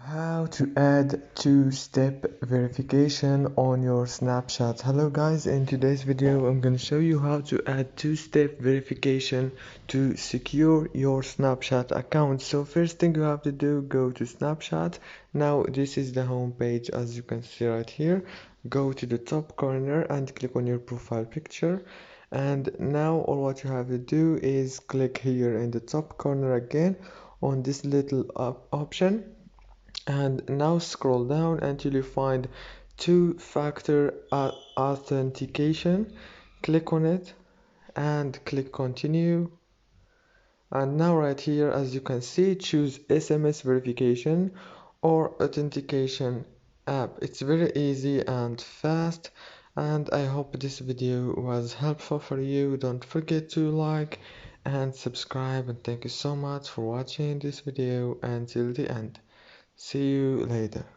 How to add two-step verification on your Snapchat. Hello guys, in today's video I'm going to show you how to add two-step verification to secure your Snapchat account. So first thing you have to do, go to Snapchat. Now this is the home page, as you can see right here. Go to the top corner and click on your profile picture, and now all what you have to do is click here in the top corner again on this little option, and now scroll down until you find two-factor authentication. Click on it and click continue, and now right here, as you can see, choose SMS verification or authentication app. It's very easy and fast, and I hope this video was helpful for you. Don't forget to like and subscribe, and thank you so much for watching this video until the end. See you later.